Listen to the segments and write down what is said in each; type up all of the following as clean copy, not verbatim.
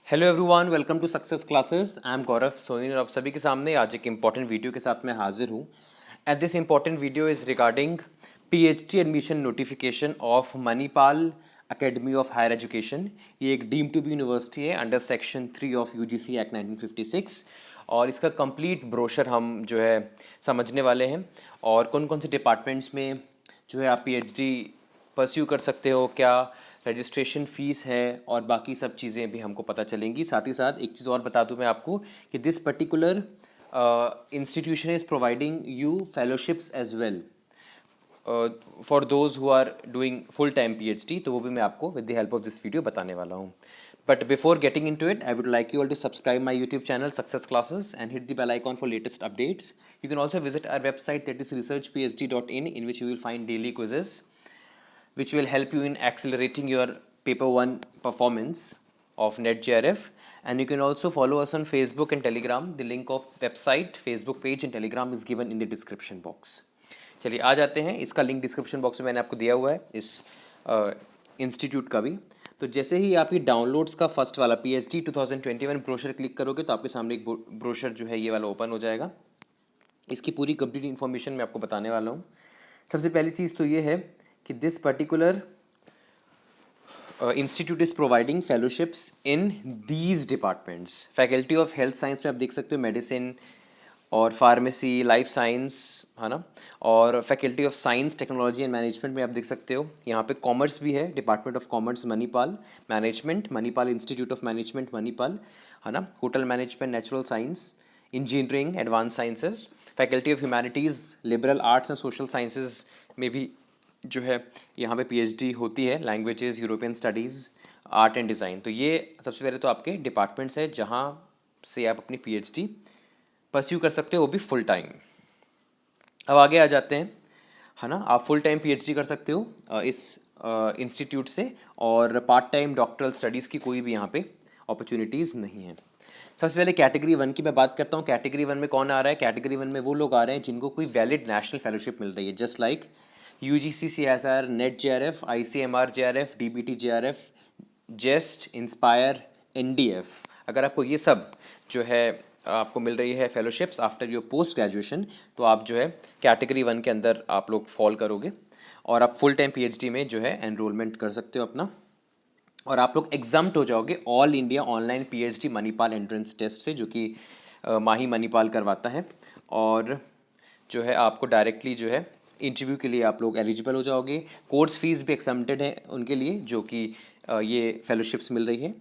Hello everyone, welcome to Success Classes. I am Gaurav Soni और आप सभी के सामने आज एक इम्पॉर्टेंट वीडियो के साथ मैं हाजिर हूँ। And this important video is regarding PhD admission notification of Manipal academy of higher education. ये एक डीम टू बी यूनिवर्सिटी है under section 3 of UGC act 1956 और इसका कंप्लीट ब्रोशर हम जो है समझने वाले हैं और कौन कौन से डिपार्टमेंट्स में जो है आप पीएचडी परस्यू कर सकते हो, क्या रजिस्ट्रेशन फ़ीस है और बाकी सब चीज़ें भी हमको पता चलेंगी। साथ ही साथ एक चीज़ और बता दूं मैं आपको कि this particular institution is providing you fellowships as well for those who are doing full time PhD, तो वो भी मैं आपको with the help of this video बताने वाला हूँ। But before getting into it, I would like you all to subscribe my YouTube channel Success Classes and hit the bell icon for latest updates. You can also visit our website, that is researchphd.in, in which you will find daily quizzes which will help you in accelerating your paper 1 performance of NetJRF. And you can also follow us on Facebook and Telegram. The link of website, Facebook page and Telegram is given in the description box. चलिए आ जाते हैं, इसका link description box में मैंने आपको दिया हुआ है इस इंस्टीट्यूट का भी। तो जैसे ही आप ये डाउनलोड्स का फर्स्ट वाला पीएचडी 2021 ब्रोशर क्लिक करोगे तो आपके सामने एक ब्रोशर जो है ये वाला ओपन हो जाएगा। इसकी पूरी कंप्लीट इन्फॉर्मेशन मैं आपको बताने वाला हूँ। सबसे पहली चीज़ तो ये है कि this particular institute is providing fellowships in these departments. Faculty of health science में आप देख सकते हो मेडिसिन और फार्मेसी, लाइफ साइंस, है ना। और faculty of science, technology and management में आप देख सकते हो यहाँ पे कॉमर्स भी है, department of commerce Manipal, management Manipal institute of management Manipal, है ना। Hotel management, natural science, engineering, advance sciences, faculty of humanities, liberal arts and social sciences में भी जो है यहाँ पे पीएचडी होती है, languages, European studies, art and design. तो ये सबसे पहले तो आपके डिपार्टमेंट्स है जहाँ से आप अपनी पीएचडी परस्यू कर सकते हो, वो भी फुल टाइम। अब आगे आ जाते हैं, है ना। आप फुल टाइम पीएचडी कर सकते हो इस इंस्टीट्यूट से और पार्ट टाइम डॉक्टरल स्टडीज़ की कोई भी यहाँ पे अपॉर्चुनिटीज़ नहीं है। सबसे पहले कैटेगरी 1 की मैं बात करता हूँ। कैटेगरी 1 में कौन आ रहा है? कैटेगरी 1 में वो लोग आ रहे हैं जिनको कोई वैलिड नेशनल फेलोशिप मिल रही है, just like UGC, CSR, NET JRF, ICMR JRF, DBT JRF, JEST, INSPIRE, NDF. अगर आपको ये सब जो है आपको मिल रही है fellowships after your post graduation, तो आप जो है कैटेगरी 1 के अंदर आप लोग फॉल करोगे और आप फुल टाइम पीएचडी में जो है एनरोलमेंट कर सकते हो अपना, और आप लोग एग्जाम्ट हो जाओगे all India online PhD Manipal entrance test से, जो कि माही मणिपाल करवाता है। और जो है आपको डायरेक्टली जो है इंटरव्यू के लिए आप लोग एलिजिबल हो जाओगे। कोर्स फीस भी एक्सम्प्टेड है उनके लिए जो कि ये फेलोशिप्स मिल रही है।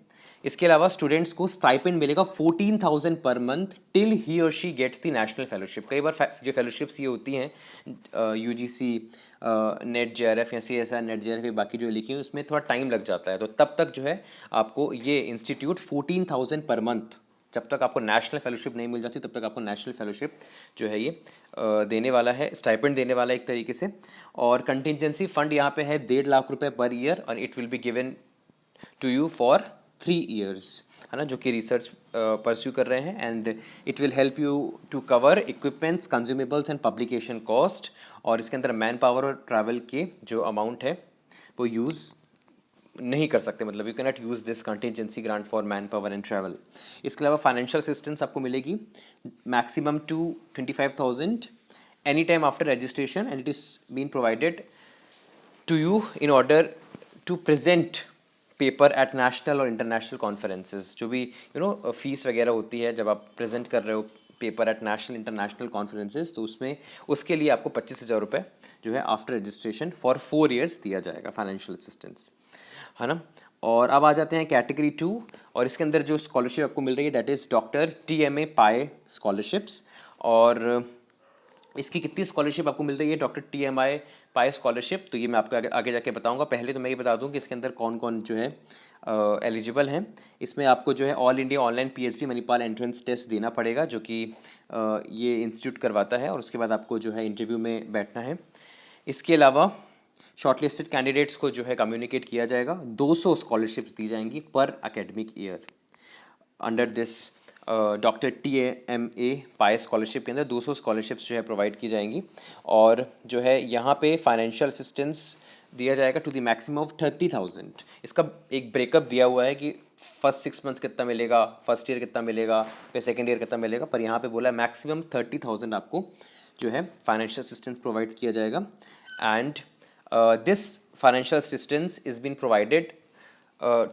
इसके अलावा स्टूडेंट्स को स्टाइपेंड मिलेगा 14,000 पर मंथ टिल ही और she gets the national fellowship. कई बार जो फेलोशिप्स ये होती हैं यूजीसी, नेट जेआरएफ या सीएसआर, नेट जेआरएफ, बाकी जो लिखी है उसमें थोड़ा टाइम लग जाता है, तो तब तक जो है आपको ये इंस्टीट्यूट 14,000 पर मंथ, जब तक आपको नेशनल फेलोशिप नहीं मिल जाती तब तक आपको नेशनल फेलोशिप जो है ये देने वाला है, स्टाइपेंड देने वाला है एक तरीके से। और कंटिजेंसी फंड यहाँ पे है 1.5 लाख रुपए पर ईयर और it will be given to you for 3 years, है ना, जो कि रिसर्च परस्यू कर रहे हैं। And it will help you to cover equipments, consumables and publication cost. और इसके अंदर मैन पावर और ट्रैवल के जो अमाउंट है वो यूज़ नहीं कर सकते, मतलब you can not use this contingency grant for man power and travel. इसके अलावा फाइनेंशियल असिस्टेंस आपको मिलेगी maximum to 25,000 any time after registration and it is been provided to you in order to present paper at national और international conferences. जो भी fees वगैरह होती है जब आप प्रेजेंट कर रहे हो paper at national international conferences, तो उसमें उसके लिए आपको 25,000 रुपये जो है आफ्टर रजिस्ट्रेशन फॉर 4 ईयर्स दिया जाएगा फाइनेंशियल असिस्टेंस, है ना। और अब आ जाते हैं कैटेगरी 2 और इसके अंदर जो स्कॉलरशिप आपको मिल रही है दैट इज़ डॉक्टर टीएमए पाए स्कॉलरशिप्स। और इसकी कितनी स्कॉलरशिप आपको मिल रही है डॉक्टर टीएमआई पाए स्कॉलरशिप, तो ये मैं आपको आगे जाके बताऊंगा। पहले तो मैं ये बता दूं कि इसके अंदर कौन कौन जो है एलिजिबल हैं। इसमें आपको जो है all India online PhD Manipal entrance test देना पड़ेगा, जो कि ये इंस्टीट्यूट करवाता है, और उसके बाद आपको जो है इंटरव्यू में बैठना है। इसके अलावा शॉर्टलिस्टेड कैंडिडेट्स को जो है कम्युनिकेट किया जाएगा। 200 स्कॉलरशिप्स दी जाएंगी पर academic year under this doctor TMA पाए स्कॉलरशिप के अंदर 200 स्कॉलरशिप्स जो है प्रोवाइड की जाएंगी। और जो है यहाँ पे फाइनेंशियल असिस्टेंस दिया जाएगा टू द मैक्सिमम ऑफ 30,000। इसका एक ब्रेकअप दिया हुआ है कि फर्स्ट 6 मंथ्स कितना मिलेगा, फर्स्ट ईयर कितना मिलेगा, फिर सेकेंड ईयर कितना मिलेगा, पर यहाँ पे बोला है मैक्सिमम 30,000 आपको जो है फाइनेंशियल असिस्टेंस प्रोवाइड किया जाएगा। And this financial assistance is been provided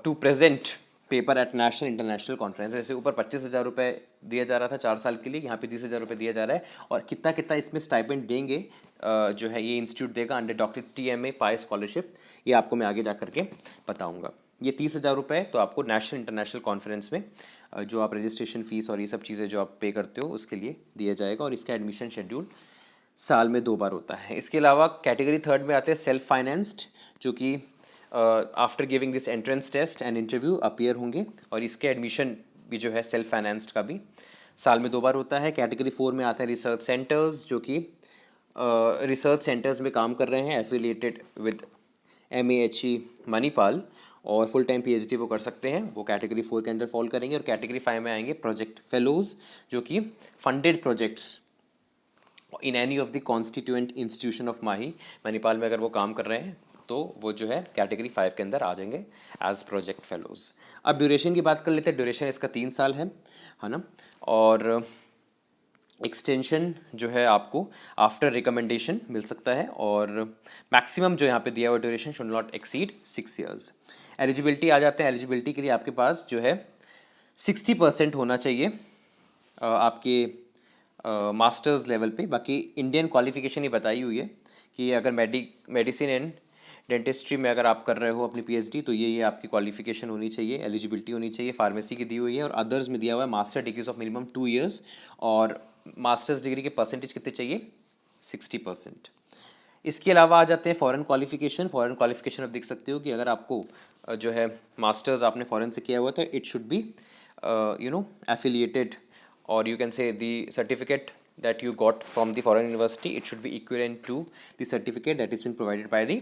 to present paper at national international conference. जैसे ऊपर 25,000 रुपये दिया जा रहा था 4 साल के लिए, यहाँ पे 30,000 रुपये दिया जा रहा है। और कितना कितना इसमें स्टाइपेंड देंगे जो है ये इंस्टीट्यूट देगा अंडर डॉक्टर TMA पाई स्कॉलरशिप, ये आपको मैं आगे जा करके बताऊँगा। ये 30,000 रुपये तो आपको नेशनल इंटरनेशनल कॉन्फ्रेंस में जो आप रजिस्ट्रेशन फ़ीस और ये सब चीज़ें जो आप पे करते हो उसके लिए दिया जाएगा। और इसका एडमिशन शेड्यूल साल में 2 बार होता है। इसके अलावा कैटेगरी थर्ड में आते हैं सेल्फ फाइनेंस्ड, जो कि after giving this entrance test and interview appear होंगे। और इसके एडमिशन भी जो है सेल्फ फाइनेंस्ड का भी साल में 2 बार होता है। कैटेगरी 4 में आता है रिसर्च सेंटर्स, जो कि रिसर्च सेंटर्स में काम कर रहे हैं एफिलिएटेड विद MAHE मणिपाल, और फुल टाइम PhD वो कर सकते हैं, वो कैटेगरी 4 के अंदर फॉल करेंगे। और कैटेगरी 5 में आएंगे प्रोजेक्ट फेलोज, जो कि funded projects in any of the constituent institution of MAHE Manipal में अगर वो काम कर रहे हैं तो वो जो है कैटेगरी 5 के अंदर आ जाएंगे एज प्रोजेक्ट फेलोज। अब ड्यूरेशन की बात कर लेते हैं। ड्यूरेशन इसका 3 साल है ना। और एक्सटेंशन जो है आपको आफ्टर रिकमेंडेशन मिल सकता है। और मैक्सिमम जो यहाँ पे दिया हुआ duration should not exceed 6 years। Eligibility आ जाते हैं। एलिजिबिलिटी के लिए आपके पास जो है 60% होना चाहिए आपके मास्टर्स लेवल पे। बाकी इंडियन क्वालिफिकेशन ही बताई हुई है कि अगर मेडिसिन एंड डेंटिस्ट्री में अगर आप कर रहे हो अपनी PhD तो ये आपकी क्वालिफिकेशन होनी चाहिए, एलिजिबिलिटी होनी चाहिए। फार्मेसी की दी हुई है। और अदर्स में दिया हुआ है master degrees of minimum 2 years। और मास्टर्स डिग्री के परसेंटेज कितने चाहिए, 60%। इसके अलावा आ जाते हैं फॉरेन क्वालिफिकेशन। फॉरेन क्वालिफिकेशन आप देख सकते हो कि अगर आपको जो है मास्टर्स आपने फॉरेन से किया हुआ था, इट शुड बी एफिलिएटेड, और you can say the certificate that you got from the foreign university, it should be equivalent to the certificate that is been provided by the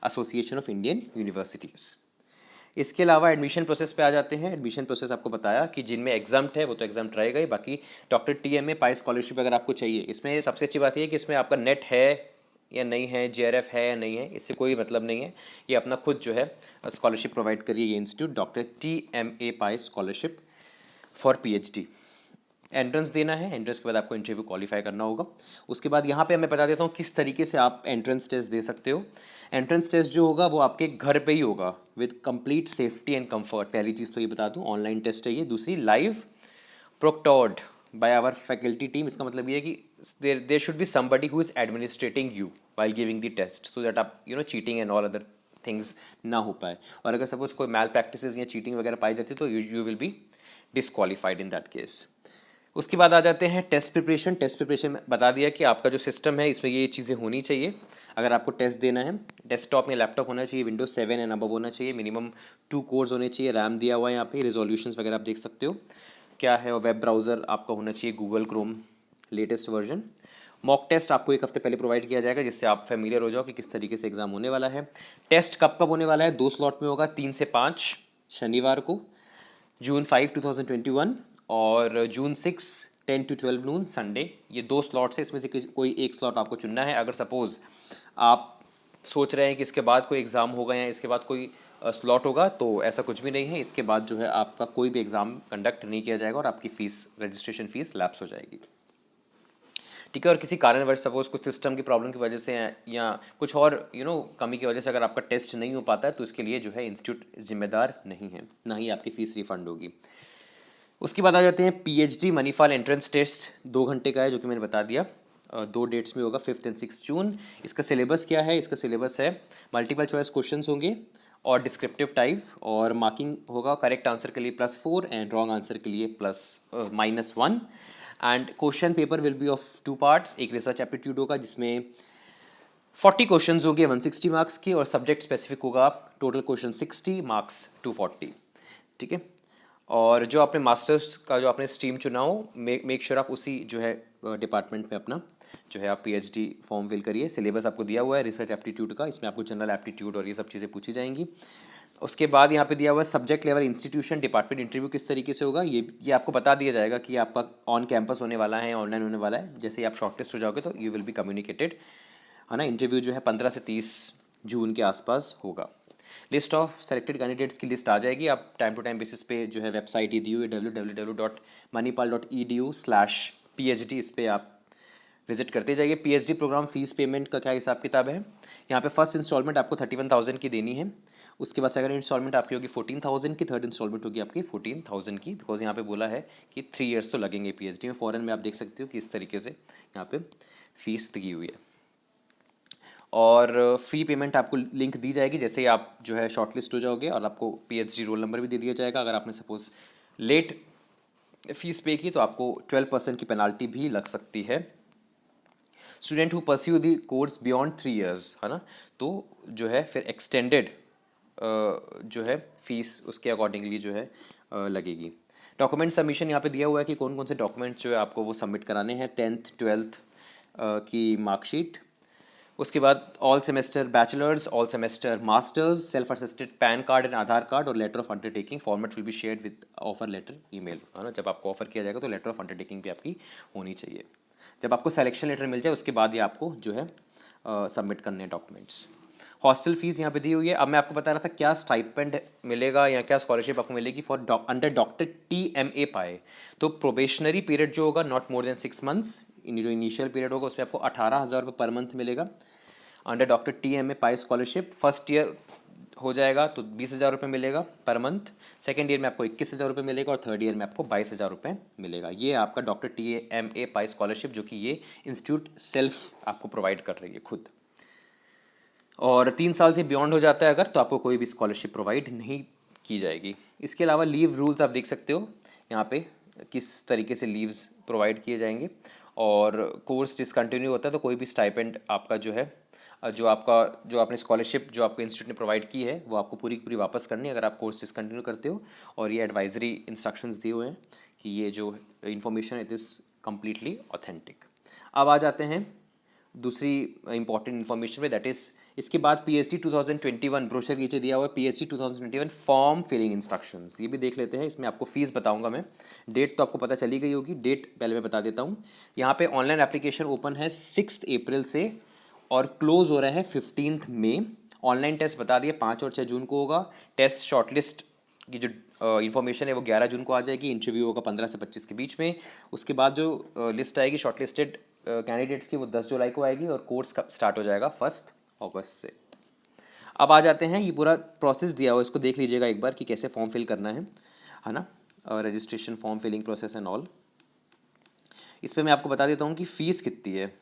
Association of Indian Universities। इसके अलावा admission process पे आ जाते हैं। Admission process आपको बताया कि जिनमें exam है वो तो एग्जाम रहेगा ही। बाकी डॉक्टर TMA पाई स्कॉलरशिप अगर आपको चाहिए, इसमें सबसे अच्छी बात ये है कि इसमें आपका नेट है या नहीं है, JRF है या नहीं है, इससे कोई मतलब नहीं है। ये अपना खुद जो है स्कॉलरशिप प्रोवाइड करिए ये institute, doctor TMA pi scholarship for PhD। Entrance देना है। एंट्रेंस के बाद आपको इंटरव्यू क्वालिफाई करना होगा। उसके बाद यहाँ पे मैं बता देता हूँ किस तरीके से आप एंट्रेंस टेस्ट दे सकते हो। एंट्रेंस टेस्ट जो होगा वो आपके घर पे ही होगा with complete safety and comfort. पहली चीज़ तो ये बता दूँ, ऑनलाइन टेस्ट है ये। दूसरी, live proctored by our faculty team. इसका मतलब ये है कि there should be somebody who is administrating you while giving the test, so that आप cheating and all other things ना हो पाए। और अगर सपोज कोई मैल प्रैक्टिसेस या चीटिंग वगैरह पाई जाती है तो you will be disqualified in that case. उसके बाद आ जाते हैं टेस्ट प्रिपरेशन। टेस्ट प्रिपरेशन में बता दिया कि आपका जो सिस्टम है इसमें ये चीज़ें होनी चाहिए अगर आपको टेस्ट देना है। डेस्कटॉप में लैपटॉप होना चाहिए, विंडोज 7 एंड अबव होना चाहिए, मिनिमम 2 कोर्स होने चाहिए, रैम दिया हुआ है यहाँ पे, रिजोल्यूशंस वगैरह आप देख सकते हो क्या है। और वेब ब्राउज़र आपका होना चाहिए Google Chrome latest version. Mock test आपको 1 हफ्ते पहले प्रोवाइड किया जाएगा जिससे आप फेमिलियर हो जाओ कि किस तरीके से एग्जाम होने वाला है। टेस्ट कब कब होने वाला है, 2 स्लॉट में होगा, 3 से 5 शनिवार को, June 5, 2021, और June 6, 10 to 12 नून संडे। ये 2 स्लॉट्स है, इसमें से कोई एक स्लॉट आपको चुनना है। अगर सपोज आप सोच रहे हैं कि इसके बाद कोई एग्ज़ाम होगा या इसके बाद कोई स्लॉट होगा, तो ऐसा कुछ भी नहीं है। इसके बाद जो है आपका कोई भी एग्ज़ाम कंडक्ट नहीं किया जाएगा और आपकी फ़ीस, रजिस्ट्रेशन फ़ीस लैप्स हो जाएगी। ठीक है। और किसी कारणवश सपोज कुछ सिस्टम की प्रॉब्लम की वजह से या कुछ और कमी की वजह से अगर आपका टेस्ट नहीं हो पाता है तो इसके लिए जो है इंस्टीट्यूट जिम्मेदार नहीं है, ना ही आपकी फ़ीस रिफंड होगी। उसके बाद आ जाते हैं PhD मणिपाल एंट्रेंस टेस्ट। 2 घंटे का है जो कि मैंने बता दिया। 2 डेट्स में होगा, 5 and 6 जून। इसका सिलेबस क्या है, इसका सिलेबस है मल्टीपल चॉइस क्वेश्चंस होंगे और डिस्क्रिप्टिव टाइप, और मार्किंग होगा करेक्ट आंसर के लिए +4 एंड रॉन्ग आंसर के लिए -1। And question paper will be of 2 parts. एक रिसर्च एप्टीट्यूड होगा जिसमें 40 क्वेश्चंस होंगे 160 मार्क्स के, और सब्जेक्ट स्पेसिफिक होगा टोटल क्वेश्चन 60 मार्क्स 240। ठीक है। और जो आपने मास्टर्स का जो आपने स्ट्रीम चुना हो, मेक श्योर आप उसी जो है डिपार्टमेंट में अपना जो है आप PhD फॉर्म फिल करिए। सिलेबस आपको दिया हुआ है रिसर्च एप्टीट्यूड का, इसमें आपको जनरल एप्टीट्यूड और ये सब चीज़ें पूछी जाएंगी। उसके बाद यहाँ पे दिया हुआ है subject level institution department interview किस तरीके से होगा, ये आपको बता दिया जाएगा कि आपका ऑन कैंपस होने वाला है, ऑनलाइन होने वाला है। जैसे ही आप शॉर्टलिस्ट हो जाओगे तो यू विल बी कम्युनिकेटेड, है ना। इंटरव्यू जो है 15 से 30 जून के आसपास होगा। लिस्ट ऑफ सेलेक्टेड कैंडिडेट्स की लिस्ट आ जाएगी, आप टाइम टू टाइम बेसिस पे जो है वेबसाइट ही दी हुई है www.manipal.edu/PhD, इस पर आप विजिट करते जाइए। पीएचडी प्रोग्राम फीस पेमेंट का क्या हिसाब किताब है, यहाँ पे फर्स्ट इंस्टॉलमेंट आपको 31,000 की देनी है, उसके बाद सेकंड इंस्टॉलमेंट आपकी होगी 14,000 की, थर्ड इंस्टॉलमेंट होगी आपकी 14,000 की, बिकॉज यहाँ पे बोला है कि 3 ईयर्स तो लगेंगे पीएचडी में। फॉरेन में आप देख सकते हो कि इस तरीके से यहाँ पे फीस दी हुई है। और फ़ी पेमेंट आपको लिंक दी जाएगी जैसे ही आप जो है शॉर्टलिस्ट हो जाओगे, और आपको पीएचडी रोल नंबर भी दे दिया जाएगा। अगर आपने सपोज लेट फीस पे की तो आपको 12% की पेनाल्टी भी लग सकती है। Student who pursue the course beyond 3 years, है ना, तो जो है फिर एक्सटेंडेड जो है फीस उसके अकॉर्डिंगली जो है लगेगी। डॉक्यूमेंट सबमिशन यहाँ पे दिया हुआ है कि कौन कौन से डॉक्यूमेंट्स जो है आपको वो सबमिट कराने हैं। 10th 12th की मार्कशीट, उसके बाद all semester bachelors, all semester masters, self assisted PAN card and Aadhaar card, और letter of undertaking format will be shared with offer letter email, है ना। जब आपको ऑफर किया जाएगा तो लेटर ऑफ अंडरटेकिंग भी आपकी होनी चाहिए। जब आपको सिलेक्शन लेटर मिल जाए उसके बाद ही आपको जो है सबमिट करने हैं डॉक्यूमेंट्स। हॉस्टल फीस यहाँ पे दी हुई है। अब मैं आपको बता रहा था क्या स्टाइपेंड मिलेगा या क्या स्कॉलरशिप आपको मिलेगी फॉर अंडर डॉक्टर TMA पाए। तो प्रोबेशनरी पीरियड जो होगा नॉट मोर देन 6 मंथ्स, जो इनिशियल पीरियड होगा उसमें आपको 18,000 रुपये पर मंथ मिलेगा। अंडर डॉक्टर TMA पाए स्कॉलरशिप फर्स्ट ईयर हो जाएगा तो 20,000 रुपये मिलेगा पर मंथ, सेकेंड ईयर में आपको 21,000 रुपये मिलेगा, और थर्ड ईयर में आपको 22,000 रुपये मिलेगा। ये आपका डॉक्टर TMA पाई स्कॉलरशिप जो कि ये इंस्टीट्यूट सेल्फ आपको प्रोवाइड कर रही है खुद। और 3 साल से बियॉन्ड हो जाता है अगर, तो आपको कोई भी स्कॉलरशिप प्रोवाइड नहीं की जाएगी। इसके अलावा लीव रूल्स आप देख सकते हो यहाँ पे किस तरीके से लीव्स प्रोवाइड किए जाएंगे। और कोर्स डिसकंटिन्यू होता है तो कोई भी स्टाइपेंड आपका जो है जो आपने स्कॉलरशिप जो आपको इंस्टीट्यूट ने प्रोवाइड की है वो आपको पूरी की पूरी वापस करनी है अगर आप कोर्स डिसकंटिन्यू करते हो। और ये एडवाइजरी इंस्ट्रक्शंस दिए हुए हैं कि ये जो information it is completely authentic. अब आ जाते हैं दूसरी इंपॉर्टेंट इन्फॉर्मेशन में, दैट इज़ इसके बाद PhD 2021 ब्रोशर नीचे दिया हुआ है, PhD 2021 फॉर्म फिलिंग इंस्ट्रक्शंस, ये भी देख लेते हैं। इसमें आपको फीस बताऊंगा मैं, डेट तो आपको पता चली गई होगी, डेट पहले मैं बता देता हूँ। यहाँ पे ऑनलाइन एप्लीकेशन ओपन है 6 अप्रैल से और क्लोज हो रहा है 15 मई। ऑनलाइन टेस्ट बता दिए 5 और 6 जून को होगा। टेस्ट शॉर्टलिस्ट की जो इन्फॉर्मेशन है वो 11 जून को आ जाएगी। इंटरव्यू होगा 15 से 25 के बीच में। उसके बाद जो लिस्ट आएगी शॉर्टलिस्टेड कैंडिडेट्स की वो 10 जुलाई को आएगी, और कोर्स स्टार्ट हो जाएगा 1 अगस्त से। अब आ जाते हैं, ये पूरा प्रोसेस दिया हुआ, इसको देख लीजिएगा एक बार कि कैसे फॉर्म फिल करना है ना, registration form filling process and all. इस पर मैं आपको बता देता हूँ कि फ़ीस कितनी है,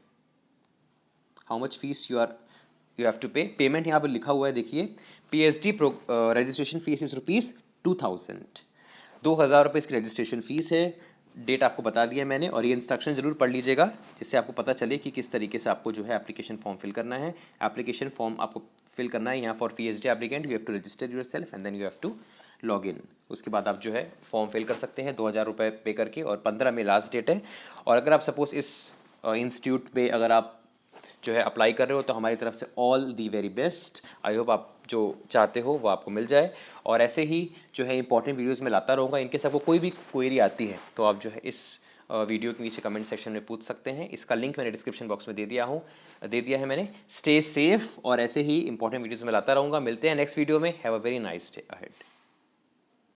how much fees you have to pay. Payment यहाँ पर लिखा हुआ है, देखिए PhD रजिस्ट्रेशन फीस इज़ ₹2000, 2,000 रुपये इसकी रजिस्ट्रेशन फीस है। डेट आपको बता दिया मैंने, और ये इंस्ट्रक्शन जरूर पढ़ लीजिएगा जिससे आपको पता चले कि किस तरीके से आपको जो है एप्लीकेशन फॉर्म फिल करना है। एप्लीकेशन फॉर्म आपको फिल करना है यहाँ for PhD applicant, you have to register your self and then you have to log in. उसके बाद आप जो है फॉर्म फिल कर सकते हैं 2,000 रुपये पे करके, और 15 में लास्ट डेट है। और अगर आप सपोज इस इंस्टीट्यूट पे अगर आप जो है अप्लाई कर रहे हो तो हमारी तरफ से all the very best. I hope आप जो चाहते हो वो आपको मिल जाए, और ऐसे ही जो है इंपॉर्टेंट वीडियोस में लाता रहूँगा। इनके सबको कोई भी क्वेरी आती है तो आप जो है इस वीडियो के नीचे कमेंट सेक्शन में पूछ सकते हैं। इसका लिंक मैंने डिस्क्रिप्शन बॉक्स में दे दिया है मैंने। स्टे सेफ, और ऐसे ही इंपॉर्टेंट वीडियोस में लाता रहूँगा। मिलते हैं नेक्स्ट वीडियो में। Have a very nice day ahead.